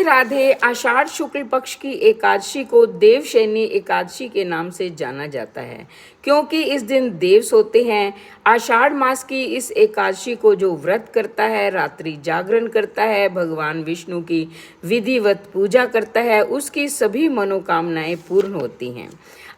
राधे। आषाढ़ शुक्ल पक्ष की एकादशी को देवशयनी एकादशी के नाम से जाना जाता है, क्योंकि इस दिन देव सोते हैं। आषाढ़ मास की इस एकादशी को जो व्रत करता है, रात्रि जागरण करता है, भगवान विष्णु की विधिवत पूजा करता है, उसकी सभी मनोकामनाएं पूर्ण होती हैं।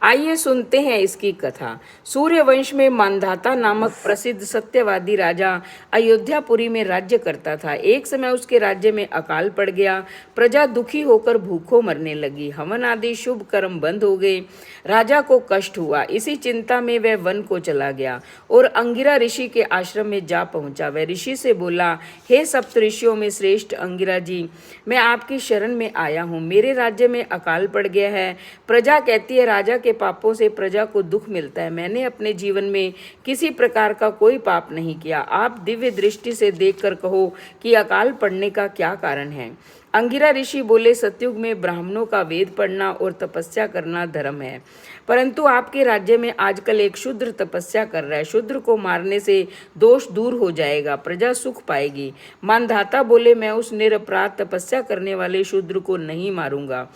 आइए सुनते हैं इसकी कथा। सूर्यवंश में मांधाता नामक प्रसिद्ध सत्यवादी राजा अयोध्यापुरी में राज्य करता था। एक समय उसके राज्य में अकाल पड़ गया। प्रजा दुखी होकर भूखों मरने लगी। हवन आदि शुभ कर्म बंद हो गए। राजा को कष्ट हुआ। इसी चिंता में वह वन को चला गया और अंगिरा ऋषि के आश्रम में जा पहुंचा। वह ऋषि से बोला, हे सप्त ऋषियों में श्रेष्ठ अंगिरा जी, मैं आपकी शरण में आया हूँ। मेरे राज्य में अकाल पड़ गया है। प्रजा कहती है राजा के पापों से प्रजा को दुख मिलता है। मैंने अपने जीवन में किसी प्रकार का कोई पाप नहीं किया। आप दिव्य दृष्टि से देखकर कहो कि अकाल पड़ने का क्या कारण है। अंगिरा ऋषि बोले, सतयुग में ब्राह्मणों का वेद पढ़ना और तपस्या करना धर्म है, परंतु आपके राज्य में आजकल एक शूद्र तपस्या कर रहा है। शूद्र को मारने से दोष दूर हो जाएगा, प्रजा सुख पाएगी। मानधाता बोले, मैं उस निरपराध तपस्या करने वाले शूद्र को नहीं मारूंगा।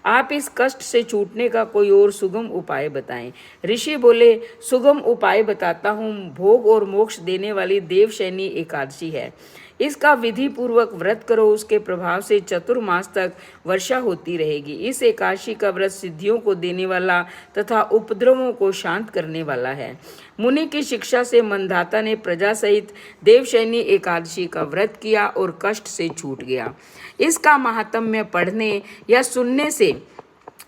आप इस कष्ट से छूटने का कोई और सुगम उपाय बताएं। ऋषि बोले, सुगम उपाय बताता हूँ। भोग और मोक्ष देने वाली देवशयनी एकादशी है। इसका विधि पूर्वक व्रत करो। उसके प्रभाव से चतुर्मास तक वर्षा होती रहेगी। इस एकादशी का व्रत सिद्धियों को देने वाला तथा उपद्रवों को शांत करने वाला है। मुनि की शिक्षा से मंधाता ने प्रजा सहित देवशयनी एकादशी का व्रत किया और कष्ट से छूट गया। इसका महात्म्य पढ़ने या सुनने से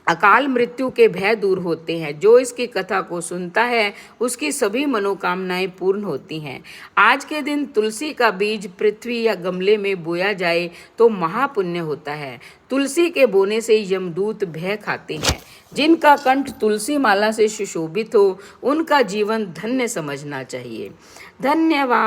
अकाल मृत्यु के भय दूर होते हैं। जो इसकी कथा को सुनता है उसकी सभी मनोकामनाएं पूर्ण होती हैं। आज के दिन तुलसी का बीज पृथ्वी या गमले में बोया जाए तो महापुण्य होता है। तुलसी के बोने से यमदूत भय खाते हैं। जिनका कंठ तुलसी माला से सुशोभित हो उनका जीवन धन्य समझना चाहिए। धन्यवाद।